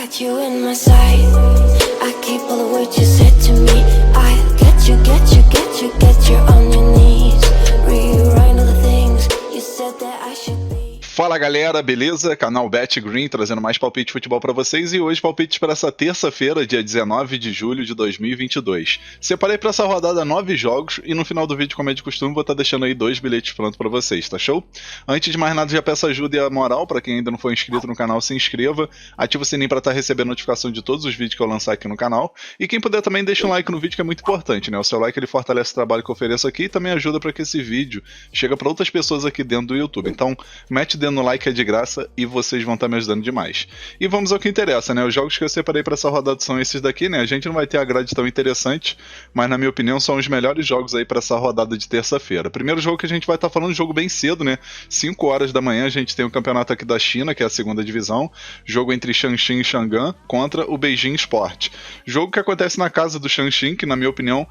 got you in my sight. I keep all the words you said to me. I get you on your knees. Rewrite all the things you said that I should be. Fala galera, beleza? Canal Bet Green trazendo mais palpite de futebol pra vocês e hoje palpites para essa terça-feira, dia 19 de julho de 2022. Separei pra essa rodada 9 jogos e no final do vídeo, como é de costume, vou estar deixando aí 2 bilhetes prontos pra vocês, tá show? Antes de mais nada, já peço ajuda e a moral, pra quem ainda não for inscrito no canal, se inscreva, ativa o sininho pra estar recebendo notificação de todos os vídeos que eu lançar aqui no canal e quem puder também deixa um like no vídeo que é muito importante, né? O seu like ele fortalece o trabalho que eu ofereço aqui e também ajuda pra que esse vídeo chegue pra outras pessoas aqui dentro do YouTube. Então, mete o dedo no like, é de graça e vocês vão estar me ajudando demais. E vamos ao que interessa, né? Os jogos que eu separei para essa rodada são esses daqui, né? A gente não vai ter a grade tão interessante, mas na minha opinião são os melhores jogos aí para essa rodada de terça-feira. Primeiro jogo que a gente vai estar falando, jogo bem cedo, né? 5 horas da manhã a gente tem o campeonato aqui da China, que é a segunda divisão, jogo entre Shaanxi e Chang'an contra o Beijing Sport. Jogo que acontece na casa do Shaanxi, que na minha opinião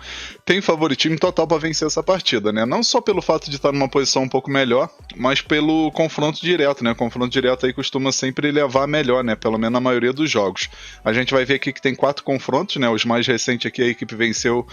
tem favoritismo total para vencer essa partida, né? Não só pelo fato de estar numa posição um pouco melhor, mas pelo confronto direto, né? O confronto direto aí costuma sempre levar melhor, né? Pelo menos na maioria dos jogos. A gente vai ver aqui que tem 4 confrontos, né? Os mais recentes aqui, a equipe venceu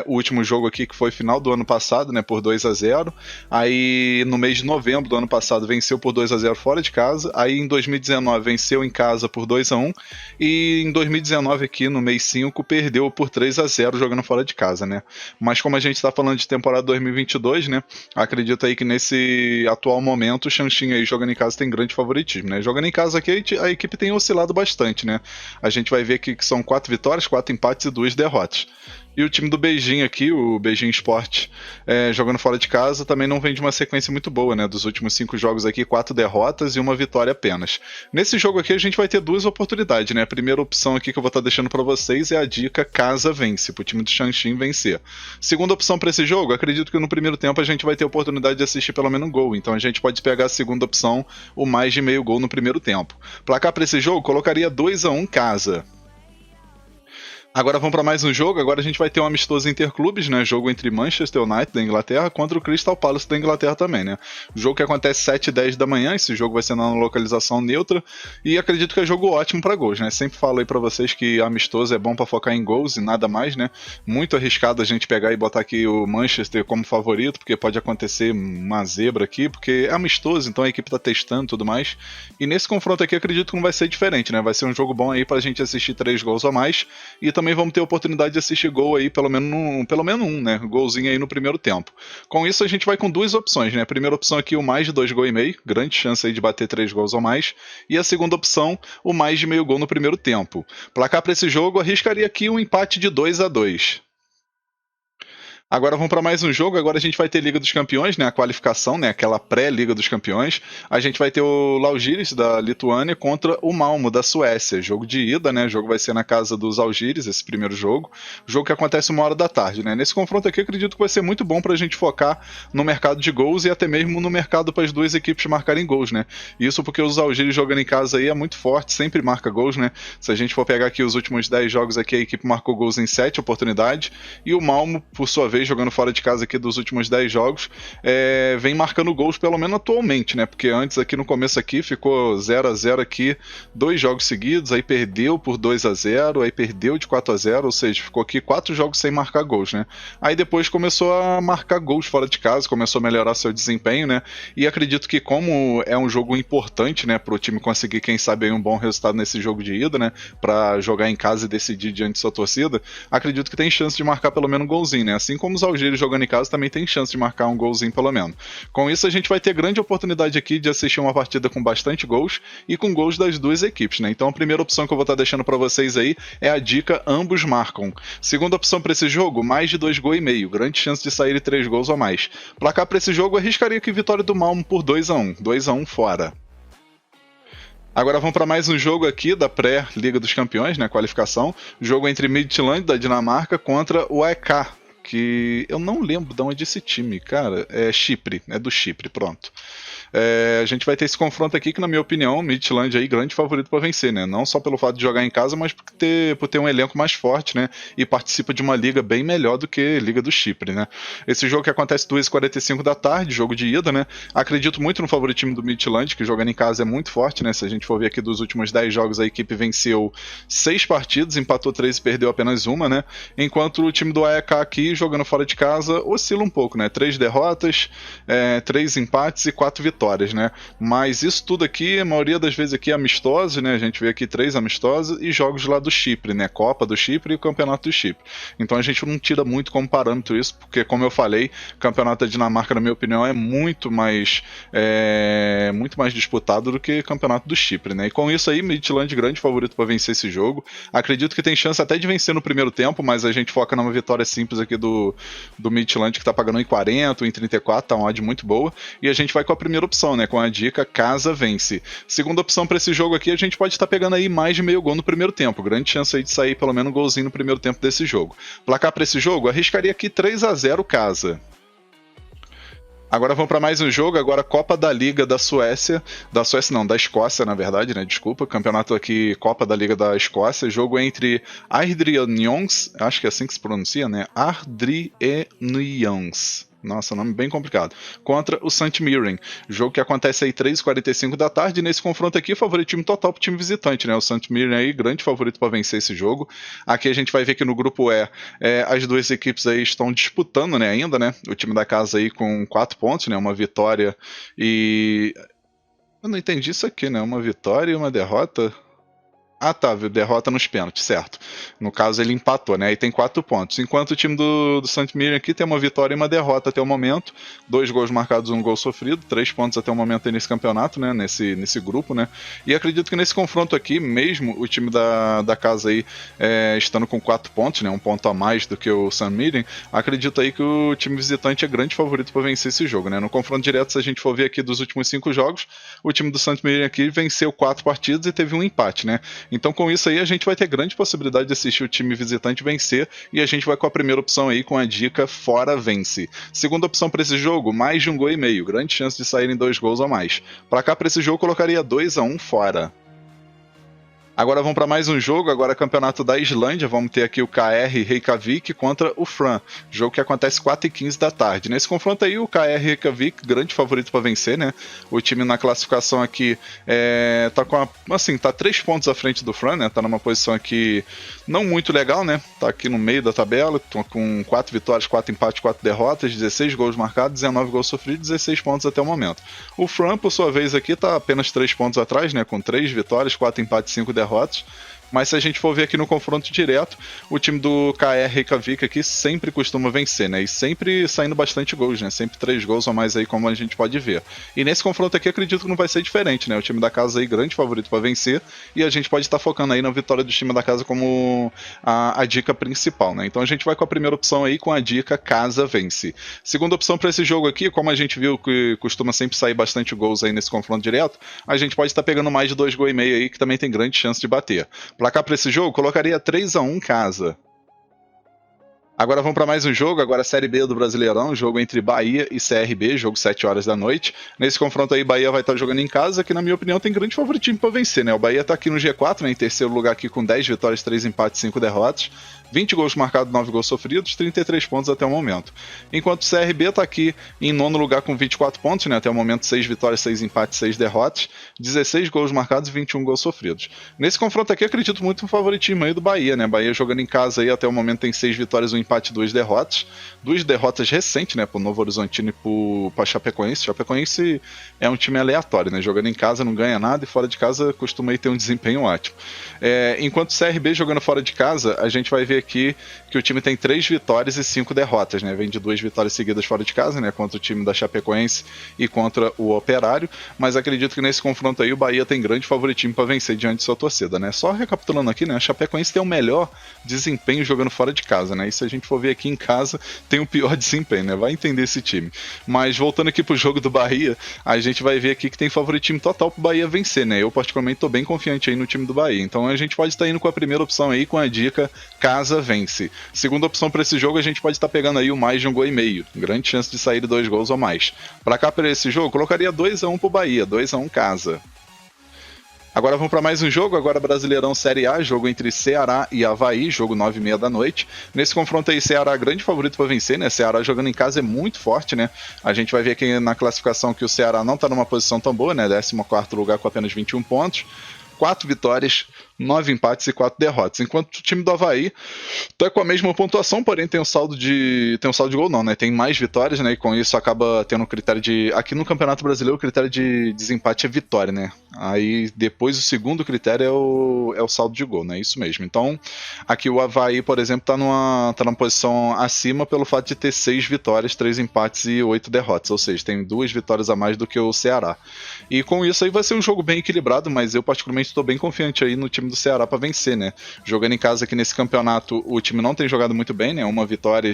o último jogo aqui, que foi final do ano passado, né? Por 2-0. Aí no mês de novembro do ano passado venceu por 2-0 fora de casa. Aí em 2019 venceu em casa por 2-1. E em 2019 aqui no mês 5 perdeu por 3-0 jogando fora de casa, né? Mas como a gente tá falando de temporada 2022, né? Acredito aí que nesse atual momento o Shaanxi aí jogando em casa tem grande favoritismo, né? Jogando em casa aqui, a equipe tem oscilado bastante, né? A gente vai ver aqui que são 4 vitórias, 4 empates e 2 derrotas. E o time do Beijing aqui, o Beijing Sport, jogando fora de casa, também não vem de uma sequência muito boa, né? Dos últimos 5 jogos aqui, 4 derrotas e 1 vitória apenas. Nesse jogo aqui a gente vai ter 2 oportunidades, né? A primeira opção aqui que eu vou estar deixando para vocês é a dica casa vence, pro time do Shaanxi vencer. Segunda opção para esse jogo, acredito que no primeiro tempo a gente vai ter a oportunidade de assistir pelo menos um gol, então a gente pode pegar a segunda opção, o mais de meio gol no primeiro tempo. Placar para esse jogo, colocaria 2-1 casa. Agora vamos para mais um jogo, agora a gente vai ter um amistoso interclubes, né, jogo entre Manchester United da Inglaterra contra o Crystal Palace da Inglaterra também, né, jogo que acontece 7h10 da manhã, esse jogo vai ser na localização neutra, e acredito que é jogo ótimo para gols, né, sempre falo aí para vocês que amistoso é bom para focar em gols e nada mais, né, muito arriscado a gente pegar e botar aqui o Manchester como favorito, porque pode acontecer uma zebra aqui, porque é amistoso, então a equipe tá testando e tudo mais, e nesse confronto aqui acredito que não vai ser diferente, né, vai ser um jogo bom aí pra gente assistir 3 gols ou mais, e também vamos ter a oportunidade de assistir gol aí, pelo menos um, né? Golzinho aí no primeiro tempo. Com isso, a gente vai com 2 opções, né? A primeira opção aqui, o mais de 2,5 gols, grande chance aí de bater 3 gols ou mais. E a segunda opção, o mais de meio gol no primeiro tempo. Placar para esse jogo, arriscaria aqui um empate de 2-2. Agora vamos para mais um jogo, agora a gente vai ter Liga dos Campeões, né, a qualificação, né, aquela pré-Liga dos Campeões. A gente vai ter o Žalgiris da Lituânia contra o Malmo da Suécia. Jogo de ida, né, o jogo vai ser na casa dos Žalgiris, esse primeiro jogo. Jogo que acontece 1h da tarde, né. Nesse confronto aqui, acredito que vai ser muito bom para a gente focar no mercado de gols e até mesmo no mercado para as duas equipes marcarem gols, né. Isso porque o Žalgiris jogando em casa aí é muito forte, sempre marca gols, né. Se a gente for pegar aqui os últimos 10 jogos aqui, a equipe marcou gols em 7 oportunidades e o Malmo, por sua vez, jogando fora de casa aqui dos últimos 10 jogos, vem marcando gols pelo menos atualmente, né? Porque antes aqui no começo aqui ficou 0-0 aqui, 2 jogos seguidos, aí perdeu por 2-0, aí perdeu de 4-0, ou seja, ficou aqui 4 jogos sem marcar gols, né? Aí depois começou a marcar gols fora de casa, começou a melhorar seu desempenho, né? E acredito que como é um jogo importante, né, pro time conseguir, quem sabe, aí um bom resultado nesse jogo de ida, né, pra jogar em casa e decidir diante de sua torcida, acredito que tem chance de marcar pelo menos um golzinho, né? Assim como os Žalgiris jogando em casa também tem chance de marcar um golzinho pelo menos. Com isso a gente vai ter grande oportunidade aqui de assistir uma partida com bastante gols e com gols das duas equipes, né? Então a primeira opção que eu vou estar deixando para vocês aí é a dica ambos marcam. Segunda opção para esse jogo, mais de 2,5 gols, grande chance de sair 3 gols ou mais. Placar para esse jogo, arriscaria que vitória do Malmo por 2-1 fora. Agora vamos para mais um jogo aqui da pré-Liga dos Campeões, né, qualificação. Jogo entre Midtjylland da Dinamarca contra o AEK que eu não lembro de onde é esse time, cara. É Chipre, é do Chipre, pronto. A gente vai ter esse confronto aqui que, na minha opinião, o Midtjylland aí, grande favorito para vencer, né? Não só pelo fato de jogar em casa, mas por ter um elenco mais forte, né? E participa de uma liga bem melhor do que a Liga do Chipre, né? Esse jogo que acontece 2h45 da tarde, jogo de ida, né? Acredito muito no favoritismo do Midtjylland, que jogando em casa é muito forte, né? Se a gente for ver aqui dos últimos 10 jogos, a equipe venceu 6 partidas, empatou 3 e perdeu apenas uma, né? Enquanto o time do AEK aqui, jogando fora de casa, oscila um pouco, né? 3 derrotas, 3 empates e 4 vitórias, né? Mas isso tudo aqui, a maioria das vezes aqui é amistoso, né? A gente vê aqui 3 amistosos e jogos lá do Chipre, né? Copa do Chipre e o Campeonato do Chipre. Então a gente não tira muito como parâmetro isso, porque, como eu falei, o Campeonato da Dinamarca, na minha opinião, é muito mais disputado do que o Campeonato do Chipre, né? E com isso aí, Midtjylland grande favorito para vencer esse jogo. Acredito que tem chance até de vencer no primeiro tempo, mas a gente foca numa vitória simples aqui do Midtjylland, que tá pagando em 40, em 34, tá uma odd muito boa. E a gente vai com a primeira opção, né, com a dica casa vence. Segunda opção para esse jogo aqui, a gente pode estar pegando aí mais de meio gol no primeiro tempo. Grande chance aí de sair pelo menos um golzinho no primeiro tempo desse jogo. Placar para esse jogo, arriscaria aqui 3-0 casa. Agora vamos para mais um jogo, agora Copa da Liga da Suécia. Da Suécia não, da Escócia, na verdade, né? Desculpa. Campeonato aqui, Copa da Liga da Escócia. Jogo entre Ardrieonians, acho que é assim que se pronuncia, né? Ardrieonians. Nossa, nome bem complicado. Contra o St. Mirren. Jogo que acontece aí 3h45 da tarde. E nesse confronto aqui, favoritismo total pro time visitante, né? O St. Mirren aí, grande favorito para vencer esse jogo. Aqui a gente vai ver que no grupo E, as duas equipes aí estão disputando, né? Ainda, né? O time da casa aí com 4 pontos, né? Uma vitória e... Eu não entendi isso aqui, né? Uma vitória e uma derrota... Ah, tá, derrota nos pênaltis, certo. No caso, ele empatou, né? E tem 4 pontos. Enquanto o time do St. Mirren aqui tem uma vitória e uma derrota até o momento. 2 gols marcados, 1 gol sofrido. 3 pontos até o momento aí nesse campeonato, né? Nesse grupo, né? E acredito que nesse confronto aqui, mesmo o time da casa aí estando com 4 pontos, né? 1 ponto a mais do que o St. Mirren, acredito aí que o time visitante é grande favorito para vencer esse jogo, né? No confronto direto, se a gente for ver aqui dos últimos 5 jogos, o time do St. Mirren aqui venceu 4 partidas e teve um empate, né? Então, com isso aí, a gente vai ter grande possibilidade de assistir o time visitante vencer, e a gente vai com a primeira opção aí, com a dica fora vence. Segunda opção para esse jogo, mais de 1,5 gols, grande chance de saírem 2 gols a mais. Para cá, para esse jogo, colocaria 2-1 fora. Agora vamos para mais um jogo, agora campeonato da Islândia, vamos ter aqui o KR Reykjavik contra o Fram, jogo que acontece 4h15 da tarde. Nesse confronto aí, o KR Reykjavik, grande favorito para vencer, né? O time na classificação aqui tá 3 pontos à frente do Fram, né? Tá numa posição aqui não muito legal, né? Tá aqui no meio da tabela, com 4 vitórias, 4 empates, 4 derrotas, 16 gols marcados, 19 gols sofridos, 16 pontos até o momento. O Fram, por sua vez, aqui tá apenas 3 pontos atrás, né? Com 3 vitórias, 4 empates, 5 derrotas. Mas se a gente for ver aqui no confronto direto, o time do KR Reykjavik aqui sempre costuma vencer, né? E sempre saindo bastante gols, né? Sempre 3 gols ou mais aí, como a gente pode ver. E nesse confronto aqui, acredito que não vai ser diferente, né? O time da casa aí, grande favorito para vencer, e a gente pode estar focando aí na vitória do time da casa como a dica principal, né? Então a gente vai com a primeira opção aí, com a dica casa vence. Segunda opção para esse jogo aqui, como a gente viu que costuma sempre sair bastante gols aí nesse confronto direto, a gente pode estar pegando mais de 2,5 gols aí, que também tem grande chance de bater. Placar para esse jogo, colocaria 3-1 casa. Agora vamos para mais um jogo, agora a Série B do Brasileirão, jogo entre Bahia e CRB, jogo 7 horas da noite. Nesse confronto aí, Bahia vai estar jogando em casa, que na minha opinião tem grande favoritismo para vencer, né? O Bahia está aqui no G4, né, em terceiro lugar aqui com 10 vitórias, 3 empates, 5 derrotas. 20 gols marcados, 9 gols sofridos, 33 pontos até o momento. Enquanto o CRB está aqui em nono lugar com 24 pontos, né? Até o momento 6 vitórias, 6 empates, 6 derrotas, 16 gols marcados e 21 gols sofridos. Nesse confronto aqui, acredito muito no favoritismo aí do Bahia, né? Bahia jogando em casa aí, até o momento tem 6 vitórias, 1 empate e 2 derrotas. 2 derrotas recentes, né? Pro Novo Horizontino e pra Chapecoense. Chapecoense é um time aleatório, né? Jogando em casa não ganha nada e fora de casa costuma aí ter um desempenho ótimo. Enquanto o CRB jogando fora de casa, a gente vai ver aqui que o time tem 3 vitórias e 5 derrotas, né? Vem de 2 vitórias seguidas fora de casa, né? Contra o time da Chapecoense e contra o Operário, mas acredito que nesse confronto aí o Bahia tem grande favoritismo para vencer diante de sua torcida, né? Só recapitulando aqui, né? A Chapecoense tem o melhor desempenho jogando fora de casa, né? E se a gente for ver aqui em casa, tem o pior desempenho, né? Vai entender esse time. Mas voltando aqui pro jogo do Bahia, a gente vai ver aqui que tem favoritismo total pro Bahia vencer, né? Eu particularmente tô bem confiante aí no time do Bahia, então a gente pode estar indo com a primeira opção aí, com a dica casa casa vence. Segunda opção para esse jogo, a gente pode estar pegando aí o mais de 1,5 gol. Grande chance de sair 2 gols ou mais. Para cá, para esse jogo, colocaria 2-1 pro Bahia, 2-1 casa. Agora vamos para mais um jogo, agora Brasileirão Série A, jogo entre Ceará e Avaí, jogo 9h30 da noite. Nesse confronto aí, Ceará grande favorito para vencer, né? Ceará jogando em casa é muito forte, né? A gente vai ver aqui na classificação que o Ceará não está numa posição tão boa, né? 14º lugar com apenas 21 pontos. 4 vitórias, 9 empates e 4 derrotas. Enquanto o time do Avaí tá com a mesma pontuação, porém tem um saldo de gol não, né? Tem mais vitórias, né? E com isso acaba tendo um critério de... Aqui no Campeonato Brasileiro o critério de desempate é vitória, né? Aí depois o segundo critério é o saldo de gol, né? Isso mesmo. Então aqui o Avaí, por exemplo, tá numa posição acima pelo fato de ter 6 vitórias, 3 empates e 8 derrotas. Ou seja, tem 2 vitórias a mais do que o Ceará. E com isso aí vai ser um jogo bem equilibrado, mas eu particularmente estou bem confiante aí no time do Ceará para vencer, né? Jogando em casa aqui nesse campeonato, o time não tem jogado muito bem, né? Uma vitória,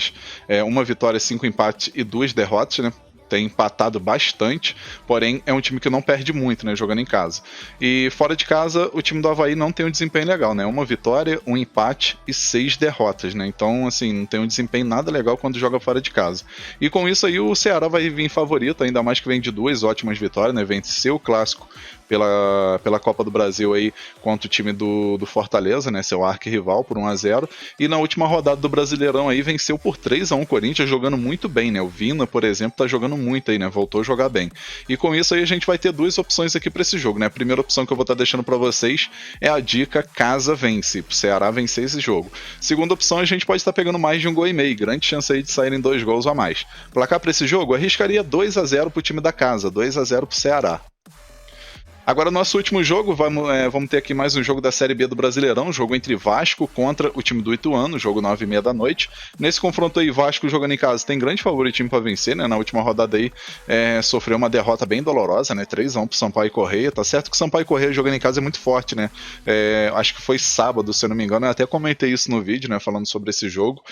5 empates e 2 derrotas, né? Tem empatado bastante, porém é um time que não perde muito, né, jogando em casa. E fora de casa, o time do Avaí não tem um desempenho legal, né, uma vitória, um empate e 6 derrotas, né, então assim, não tem um desempenho nada legal quando joga fora de casa. E com isso aí o Ceará vai vir favorito, ainda mais que vem de 2 ótimas vitórias, né, venceu o Clássico pela Copa do Brasil aí contra o time do Fortaleza, né, seu arquirrival, por 1-0, e na última rodada do Brasileirão aí venceu por 3-1 o Corinthians, jogando muito bem, né, o Vina, por exemplo, tá jogando muito aí, né, voltou a jogar bem. E com isso aí a gente vai ter 2 opções aqui para esse jogo, né, a primeira opção que eu vou estar deixando para vocês é a dica casa vence, pro Ceará vencer esse jogo. Segunda opção, a gente pode estar pegando mais de 1,5 gol, grande chance aí de saírem 2 gols a mais. Placar para esse jogo, arriscaria 2-0 pro time da casa, 2-0 pro Ceará. Agora, nosso último jogo, vamos ter aqui mais um jogo da Série B do Brasileirão, jogo entre Vasco contra o time do Ituano, jogo 9h30 da noite. Nesse confronto aí, Vasco jogando em casa tem grande favoritismo para vencer, né? Na última rodada aí, sofreu uma derrota bem dolorosa, né? 3-1 pro Sampaio Corrêa. Tá certo que o Sampaio Corrêa jogando em casa é muito forte, né? Acho que foi sábado, se eu não me engano, eu até comentei isso no vídeo, né? Falando sobre esse jogo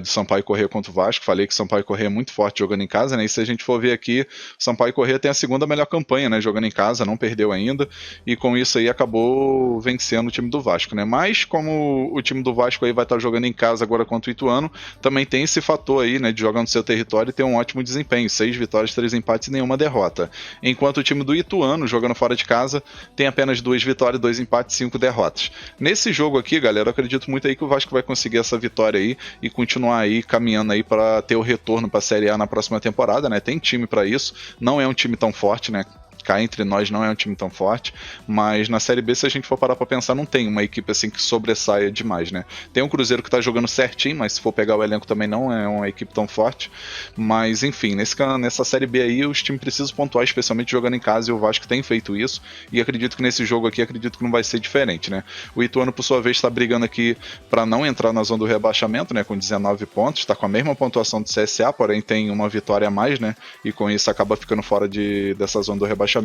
do Sampaio Corrêa contra o Vasco. Falei que o Sampaio Corrêa é muito forte jogando em casa, né? E se a gente for ver aqui, o Sampaio Corrêa tem a segunda melhor campanha, né? Jogando em casa, não perdeu ainda, e com isso aí acabou vencendo o time do Vasco, né? Mas como o time do Vasco aí vai estar jogando em casa agora contra o Ituano, também tem esse fator aí, né, de jogar no seu território e ter um ótimo desempenho, 6 vitórias, 3 empates e nenhuma derrota. Enquanto o time do Ituano, jogando fora de casa, tem apenas 2 vitórias, 2 empates e 5 derrotas. Nesse jogo aqui, galera, eu acredito muito aí que o Vasco vai conseguir essa vitória aí e continuar aí caminhando aí para ter o retorno para a Série A na próxima temporada, né? Tem time para isso, não é um time tão forte, né? Cá entre nós não é um time tão forte, mas na Série B, se a gente for parar pra pensar, não tem uma equipe assim que sobressaia demais, né? Tem um Cruzeiro que tá jogando certinho, mas se for pegar o elenco também não é uma equipe tão forte, mas enfim, nessa Série B aí os times precisam pontuar, especialmente jogando em casa, e o Vasco tem feito isso, e acredito que nesse jogo aqui, acredito que não vai ser diferente, né? O Ituano, por sua vez, está brigando aqui para não entrar na zona do rebaixamento, né? Com 19 pontos, está com a mesma pontuação do CSA, porém tem uma vitória a mais, né? E com isso acaba ficando fora dessa zona do rebaixamento.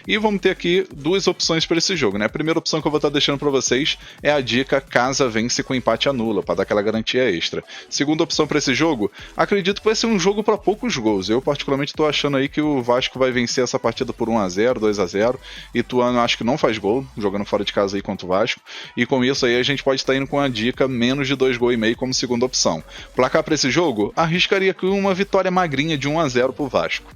E vamos ter aqui 2 opções para esse jogo, né? A primeira opção que eu vou estar deixando para vocês é a dica casa vence com empate anula, para dar aquela garantia extra. Segunda opção para esse jogo, acredito que vai ser um jogo para poucos gols. Eu particularmente estou achando aí que o Vasco vai vencer essa partida por 1-0, 2-0. Ituano acho que não faz gol, jogando fora de casa aí contra o Vasco. E com isso aí a gente pode estar indo com a dica menos de 2,5 gols como segunda opção. Placar para esse jogo, arriscaria aqui uma vitória magrinha de 1-0 para o Vasco.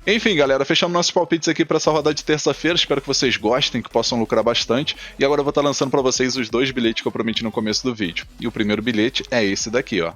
Enfim, galera, fechamos nossos palpites aqui para essa rodada de terça-feira. Espero que vocês gostem, que possam lucrar bastante. E agora eu vou estar lançando para vocês os 2 bilhetes que eu prometi no começo do vídeo. E o primeiro bilhete é esse daqui, ó.